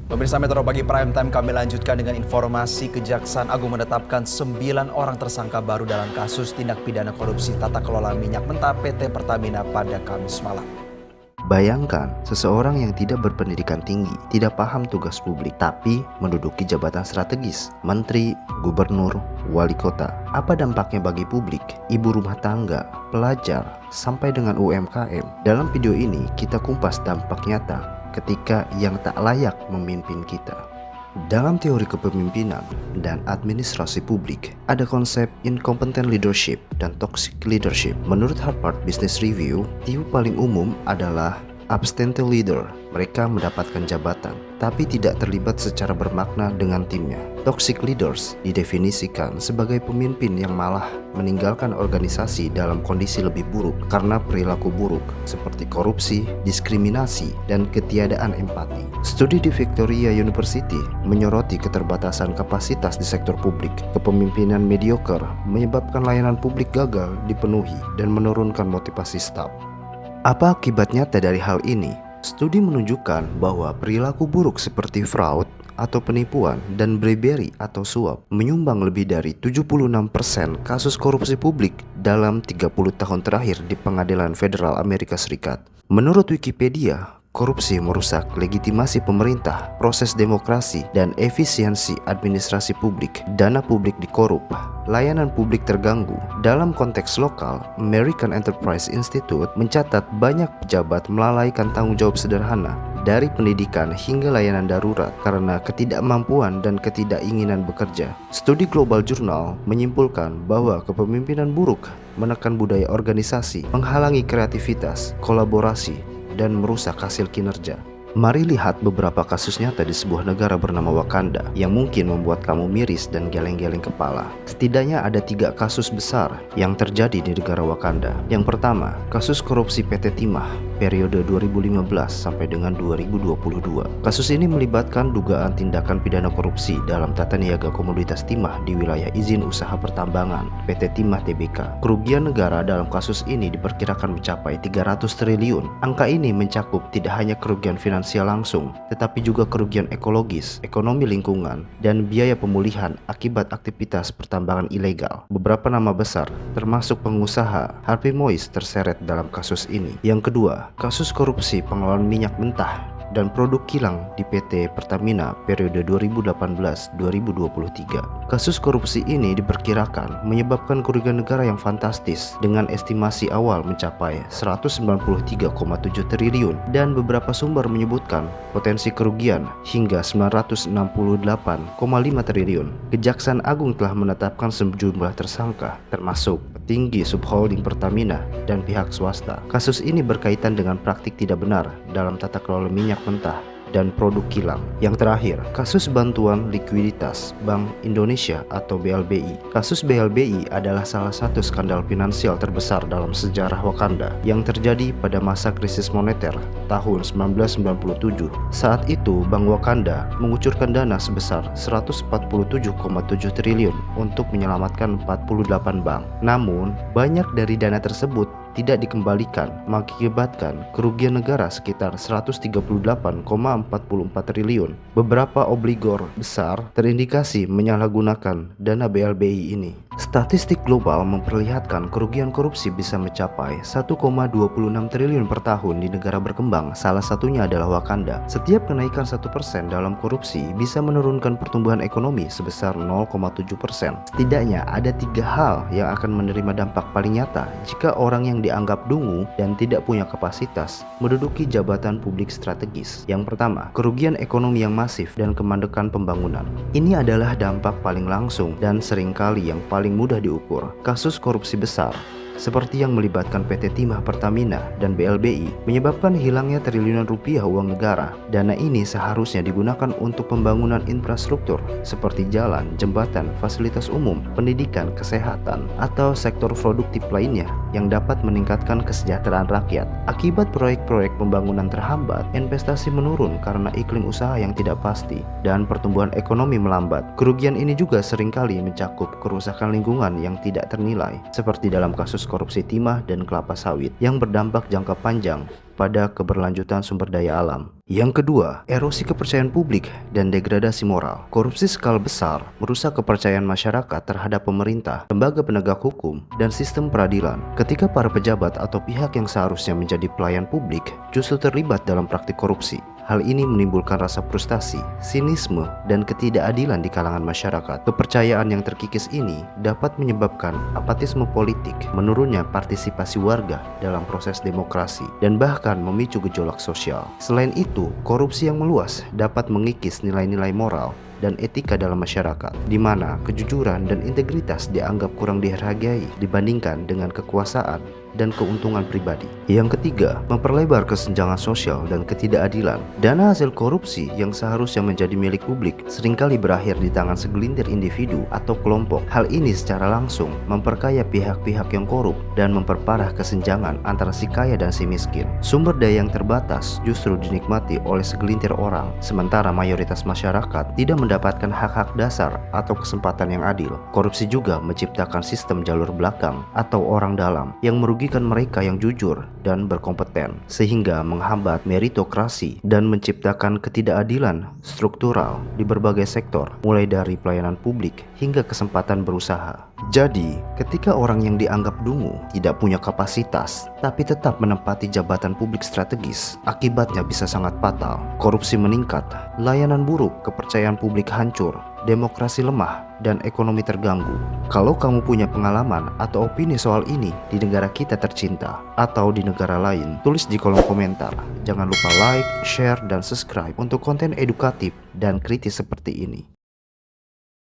Pemirsa Metro Pagi Prime Time, kami lanjutkan dengan informasi Kejaksaan Agung menetapkan 9 orang tersangka baru dalam kasus tindak pidana korupsi tata kelola minyak mentah PT Pertamina pada Kamis malam. Bayangkan, seseorang yang tidak berpendidikan tinggi, tidak paham tugas publik, tapi menduduki jabatan strategis, menteri, gubernur, wali kota. Apa dampaknya bagi publik, ibu rumah tangga, pelajar, sampai dengan UMKM? Dalam video ini, kita kumpas dampak nyata ketika yang tak layak memimpin kita. Dalam teori kepemimpinan dan administrasi publik, ada konsep incompetent leadership dan toxic leadership. Menurut Harvard Business Review, tipe paling umum adalah absentee leader. Mereka mendapatkan jabatan, tapi tidak terlibat secara bermakna dengan timnya. Toxic leaders didefinisikan sebagai pemimpin yang malah meninggalkan organisasi dalam kondisi lebih buruk karena perilaku buruk seperti korupsi, diskriminasi, dan ketiadaan empati. Studi di Victoria University menyoroti keterbatasan kapasitas di sektor publik. Kepemimpinan mediocre menyebabkan layanan publik gagal dipenuhi dan menurunkan motivasi staf. Apa akibat nyata dari hal ini? Studi menunjukkan bahwa perilaku buruk seperti fraud atau penipuan dan bribery atau suap menyumbang lebih dari 76% kasus korupsi publik dalam 30 tahun terakhir di Pengadilan Federal Amerika Serikat. Menurut Wikipedia, korupsi merusak legitimasi pemerintah, proses demokrasi, dan efisiensi administrasi publik. Dana publik dikorup, layanan publik terganggu. Dalam konteks lokal, American Enterprise Institute mencatat banyak pejabat melalaikan tanggung jawab sederhana, dari pendidikan hingga layanan darurat karena ketidakmampuan dan ketidakinginan bekerja. Studi Global Journal menyimpulkan bahwa kepemimpinan buruk menekan budaya organisasi, menghalangi kreativitas, kolaborasi, dan merusak hasil kinerja. Mari lihat beberapa kasus nyata di sebuah negara bernama Wakanda yang mungkin membuat kamu miris dan geleng-geleng kepala. Setidaknya ada 3 kasus besar yang terjadi di negara Wakanda. Yang pertama, kasus korupsi PT Timah periode 2015 sampai dengan 2022. Kasus ini melibatkan dugaan tindakan pidana korupsi dalam tata niaga komoditas timah di wilayah izin usaha pertambangan PT Timah Tbk. Kerugian negara dalam kasus ini diperkirakan mencapai 300 triliun. Angka ini mencakup tidak hanya kerugian finansial langsung, tetapi juga kerugian ekologis, ekonomi lingkungan, dan biaya pemulihan akibat aktivitas pertambangan ilegal. Beberapa nama besar, termasuk pengusaha Harvey Moise, terseret dalam kasus ini. Yang kedua, kasus korupsi pengelolaan minyak mentah dan produk kilang di PT Pertamina periode 2018-2023. Kasus korupsi ini diperkirakan menyebabkan kerugian negara yang fantastis dengan estimasi awal mencapai 193,7 triliun dan beberapa sumber menyebutkan potensi kerugian hingga 968,5 triliun. Kejaksaan Agung telah menetapkan sejumlah tersangka termasuk petinggi subholding Pertamina dan pihak swasta. Kasus ini berkaitan dengan praktik tidak benar dalam tata kelola minyak mentah dan produk kilang. Yang terakhir, kasus bantuan likuiditas Bank Indonesia atau BLBI. Kasus BLBI adalah salah satu skandal finansial terbesar dalam sejarah Wakanda yang terjadi pada masa krisis moneter tahun 1997. Saat itu, Bank Wakanda mengucurkan dana sebesar 147,7 triliun untuk menyelamatkan 48 bank. Namun, banyak dari dana tersebut tidak dikembalikan, mengakibatkan kerugian negara sekitar 138,44 triliun. Beberapa obligor besar terindikasi menyalahgunakan dana BLBI ini. Statistik global memperlihatkan kerugian korupsi bisa mencapai 1,26 triliun per tahun di negara berkembang, salah satunya adalah Wakanda. Setiap kenaikan 1% dalam korupsi bisa menurunkan pertumbuhan ekonomi sebesar 0,7%. Setidaknya ada 3 hal yang akan menerima dampak paling nyata jika orang yang dianggap dungu dan tidak punya kapasitas menduduki jabatan publik strategis. Yang pertama, kerugian ekonomi yang masif dan kemandekan pembangunan. Ini adalah dampak paling langsung dan seringkali yang paling mudah diukur. Kasus korupsi besar seperti yang melibatkan PT Timah Pertamina dan BLBI menyebabkan hilangnya triliunan rupiah uang negara. Dana ini seharusnya digunakan untuk pembangunan infrastruktur seperti jalan, jembatan, fasilitas umum, pendidikan, kesehatan, atau sektor produktif lainnya yang dapat meningkatkan kesejahteraan rakyat. Akibat proyek-proyek pembangunan terhambat, investasi menurun karena iklim usaha yang tidak pasti dan pertumbuhan ekonomi melambat. Kerugian ini juga seringkali mencakup kerusakan lingkungan yang tidak ternilai, seperti dalam kasus korupsi timah dan kelapa sawit yang berdampak jangka panjang pada keberlanjutan sumber daya alam. Yang kedua, erosi kepercayaan publik dan degradasi moral. Korupsi skala besar merusak kepercayaan masyarakat terhadap pemerintah, lembaga penegak hukum, dan sistem peradilan. Ketika para pejabat atau pihak yang seharusnya menjadi pelayan publik justru terlibat dalam praktik korupsi. Hal ini menimbulkan rasa frustasi, sinisme, dan ketidakadilan di kalangan masyarakat. Kepercayaan yang terkikis ini dapat menyebabkan apatisme politik, menurunnya partisipasi warga dalam proses demokrasi, dan bahkan memicu gejolak sosial. Selain itu, korupsi yang meluas dapat mengikis nilai-nilai moral dan etika dalam masyarakat, di mana kejujuran dan integritas dianggap kurang dihargai dibandingkan dengan kekuasaan dan keuntungan pribadi. Yang ketiga, memperlebar kesenjangan sosial dan ketidakadilan. Dana hasil korupsi yang seharusnya menjadi milik publik seringkali berakhir di tangan segelintir individu atau kelompok. Hal ini secara langsung memperkaya pihak-pihak yang korup dan memperparah kesenjangan antara si kaya dan si miskin. Sumber daya yang terbatas justru dinikmati oleh segelintir orang, sementara mayoritas masyarakat tidak mendapatkan hak-hak dasar atau kesempatan yang adil. Korupsi juga menciptakan sistem jalur belakang atau orang dalam yang merugikan mereka yang jujur dan berkompeten, sehingga menghambat meritokrasi dan menciptakan ketidakadilan struktural di berbagai sektor, mulai dari pelayanan publik hingga kesempatan berusaha. Jadi, ketika orang yang dianggap dungu tidak punya kapasitas, tapi tetap menempati jabatan publik strategis, akibatnya bisa sangat fatal. Korupsi meningkat, layanan buruk, kepercayaan publik hancur, demokrasi lemah, dan ekonomi terganggu. Kalau kamu punya pengalaman atau opini soal ini di negara kita tercinta atau di negara lain, tulis di kolom komentar. Jangan lupa like, share, dan subscribe untuk konten edukatif dan kritis seperti ini.